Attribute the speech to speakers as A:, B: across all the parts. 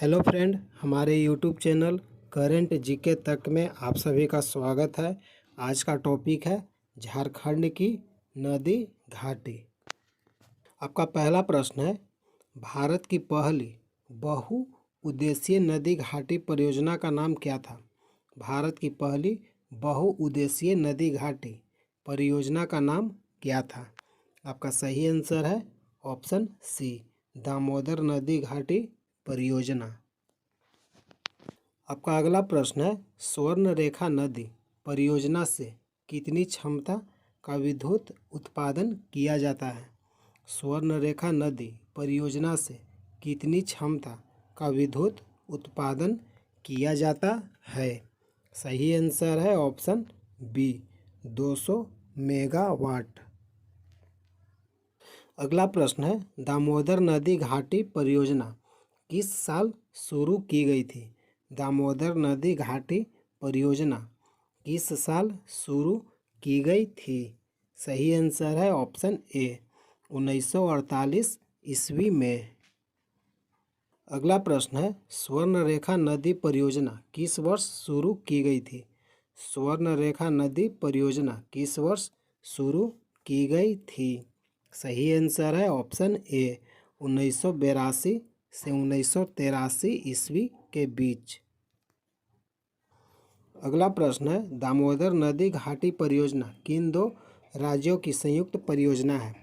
A: Hello friend, हमारे YouTube channel current GK तक में आप सभी का स्वागत है। आज का टॉपिक है झारखंड की नदी घाटी। आपका पहला प्रश्न है, भारत की पहली बहुउद्देशीय नदी घाटी परियोजना का नाम क्या था? भारत की पहली बहुउद्देशीय नदी घाटी परियोजना का नाम क्या था? आपका सही आंसर है ऑप्शन सी, दामोदर नदी घाटी परियोजना। आपका अगला प्रश्न है, स्वर्ण रेखा नदी परियोजना से कितनी क्षमता का विद्युत उत्पादन किया जाता है? स्वर्ण रेखा नदी परियोजना से कितनी क्षमता का विद्युत उत्पादन किया जाता है? सही आंसर है ऑप्शन बी, 200 मेगावाट। अगला प्रश्न है, दामोदर नदी घाटी परियोजना किस साल शुरू की गई थी? दामोदर नदी घाटी परियोजना किस साल शुरू की गई थी? सही आंसर है ऑप्शन ए, 1948 ईस्वी में। अगला प्रश्न है, स्वर्ण रेखा नदी परियोजना किस वर्ष शुरू की गई थी? स्वर्ण रेखा नदी परियोजना किस वर्ष शुरू की गई थी? सही आंसर है ऑप्शन ए, 1982 से 1983 ईस्वी के बीच। अगला प्रश्न है, दामोदर नदी घाटी परियोजना किन दो राज्यों की संयुक्त परियोजना है?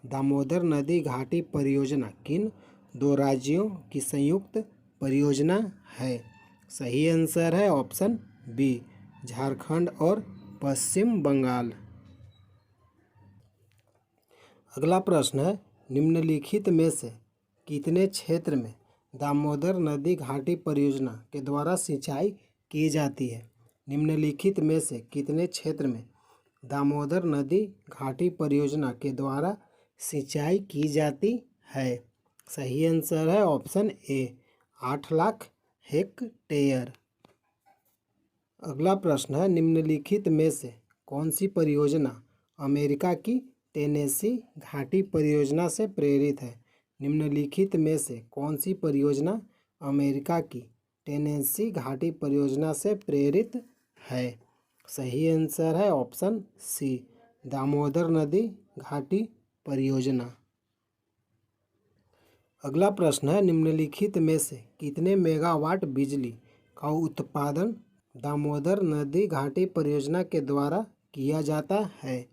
A: दामोदर नदी घाटी परियोजना किन दो राज्यों की संयुक्त परियोजना है? सही आंसर है ऑप्शन बी, झारखंड और पश्चिम बंगाल। अगला प्रश्न है, निम्नलिखित में से कितने क्षेत्र में दामोदर नदी घाटी परियोजना के द्वारा सिंचाई की जाती है? निम्नलिखित में से कितने क्षेत्र में दामोदर नदी घाटी परियोजना के द्वारा सिंचाई की जाती है? सही आंसर है ऑप्शन ए, 8 लाख हेक्टेयर। अगला प्रश्न है, निम्नलिखित में से कौन सी परियोजना अमेरिका की टेनेसी घाटी परियोजना से प्रेरित है? निम्नलिखित में से कौन सी परियोजना अमेरिका की टेनेसी घाटी परियोजना से प्रेरित है? सही आंसर है ऑप्शन सी, दामोदर नदी घाटी परियोजना। अगला प्रश्न है, निम्नलिखित में से कितने मेगावाट बिजली का उत्पादन दामोदर नदी घाटी परियोजना के द्वारा किया जाता है?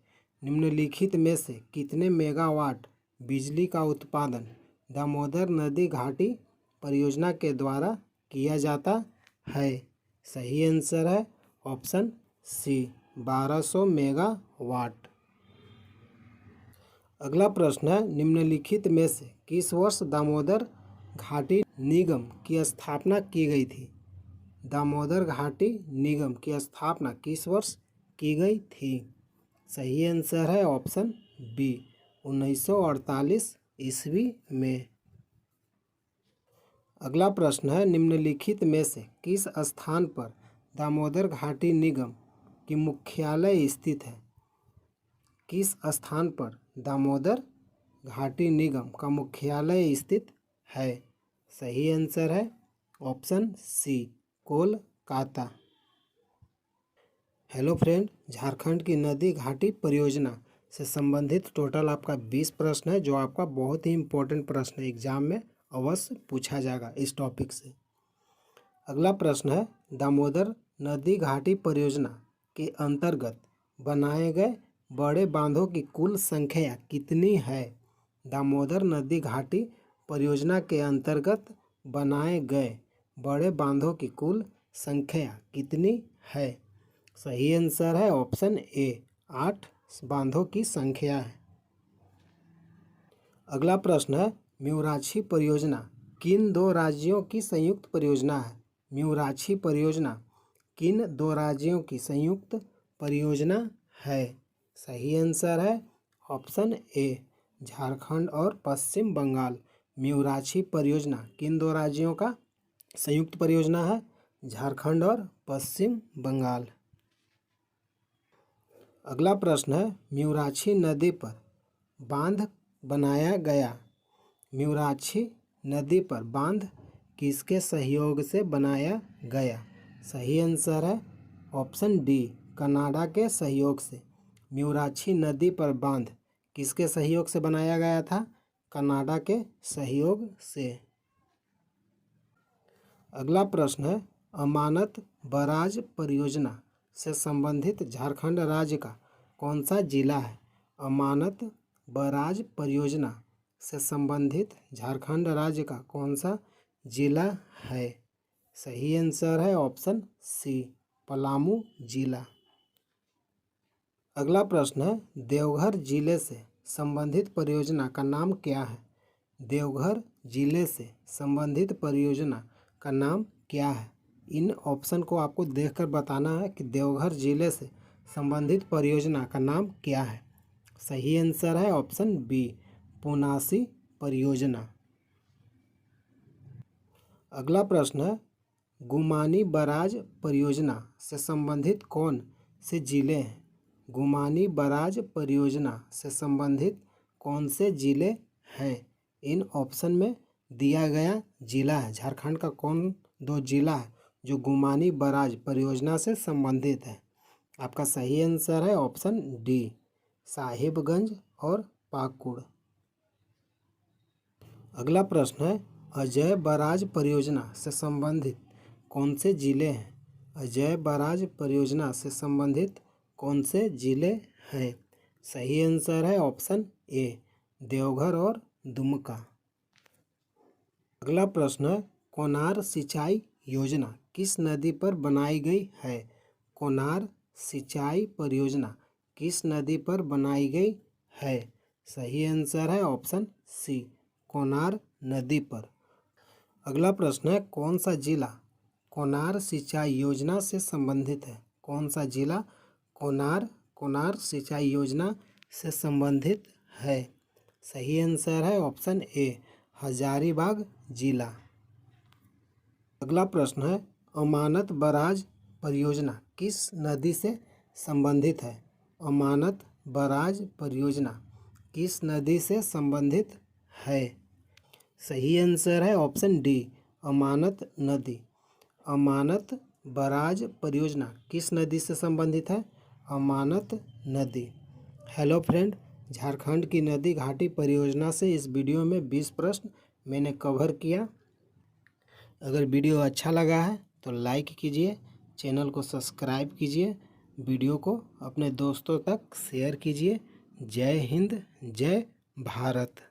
A: निम्नलिखित में से कितने मेगावाट बिजली का उत्पादन दामोदर नदी घाटी परियोजना के द्वारा किया जाता है? सही आंसर है ऑप्शन सी, 1200 मेगावाट। अगला प्रश्न है, निम्नलिखित में से किस वर्ष दामोदर घाटी निगम की स्थापना की गई थी? दामोदर घाटी निगम की स्थापना किस वर्ष की गई थी? सही आंसर है ऑप्शन बी, 1948 ईस्वी में। अगला प्रश्न है, निम्नलिखित में से किस स्थान पर दामोदर घाटी निगम की मुख्यालय स्थित है? किस स्थान पर दामोदर घाटी निगम का मुख्यालय स्थित है? सही आंसर है option C, Kolkata. Hello friend, Jharkhand की नदी घाटी परियोजना से संबंधित टोटल आपका 20 प्रश्न है, जो आपका बहुत ही इम्पोर्टेंट प्रश्न है, एग्जाम में अवश्य पूछा जाएगा इस टॉपिक से। अगला प्रश्न है, दामोदर नदी घाटी परियोजना के अंतर्गत बनाए गए बड़े बांधों की कुल संख्या कितनी है? दामोदर नदी घाटी परियोजना के अंतर्गत बनाए गए बड़े बांधों की कुल संख्या कितनी है? सही आंसर है ऑप्शन ए, 8 बांधों की संख्या है। अगला प्रश्न है, म्यूराक्षी परियोजना किन दो राज्यों की संयुक्त परियोजना है? म्यूराक्षी परियोजना किन दो राज्यों की संयुक्त परियोजना है? सही आंसर है ऑप्शन ए, झारखंड और पश्चिम बंगाल। म्यूराक्षी परियोजना किन दो राज्यों का संयुक्त परियोजना है? झारखंड और पश्चिम बंगाल। अगला प्रश्न है, म्यूराक्षी नदी पर बांध बनाया गया। म्यूराक्षी नदी पर बांध किसके सहयोग से बनाया गया? सही आंसर है ऑप्शन डी, कनाडा के सहयोग से। म्यूराक्षी नदी पर बांध किसके सहयोग से बनाया गया था? कनाडा के सहयोग से। अगला प्रश्न है, अमानत बराज परियोजना से संबंधित झारखंड राज्य का कौन सा जिला है? अमानत बराज परियोजना से संबंधित झारखंड राज्य का कौन सा जिला है? सही आंसर है ऑप्शन सी, पलामू जिला। अगला प्रश्न है, देवघर जिले से संबंधित परियोजना का नाम क्या है? देवघर जिले से संबंधित परियोजना का नाम क्या है? इन ऑप्शन को आपको देखकर बताना है कि देवघर जिले से संबंधित परियोजना का नाम क्या है। सही आंसर है ऑप्शन बी, पुनासी परियोजना। अगला प्रश्न है, गुमानी बराज परियोजना से संबंधित कौन से जिले हैं? गुमानी बराज परियोजना से संबंधित कौन से जिले हैं? इन ऑप्शन में दिया गया जिला है, झारखंड का कौन दो जिला है जो गुमानी बराज परियोजना से संबंधित है? आपका सही आंसर है ऑप्शन डी, साहिबगंज और पाकुड़। अगला प्रश्न है, अजय बराज परियोजना से संबंधित कौन से जिले हैं? अजय बराज परियोजना से संबंधित कौन से जिले हैं? सही आंसर है ऑप्शन ए, देवघर और दुमका। अगला प्रश्न है, कोनार सिंचाई योजना किस नदी पर बनाई गई है? कोनार सिंचाई परियोजना किस नदी पर बनाई गई है? सही आंसर है ऑप्शन सी, कोनार नदी पर। अगला प्रश्न है, कौन सा जिला कोनार सिंचाई योजना से संबंधित है? कौन सा जिला कोनार सिंचाई योजना से संबंधित है? सही आंसर है ऑप्शन ए, हजारीबाग जिला। अगला प्रश्न है, अमानत बराज परियोजना किस नदी से संबंधित है? अमानत बराज परियोजना किस नदी से संबंधित है? सही आंसर है ऑप्शन डी, अमानत नदी। अमानत बराज परियोजना किस नदी से संबंधित है? अमानत नदी। हेलो फ्रेंड, झारखंड की नदी घाटी परियोजना से इस वीडियो में 20 प्रश्न मैंने कवर किया। अगर वीडियो अच्छा लगा है तो लाइक कीजिए, चैनल को सब्सक्राइब कीजिए, वीडियो को अपने दोस्तों तक शेयर कीजिए। जय हिंद, जय भारत।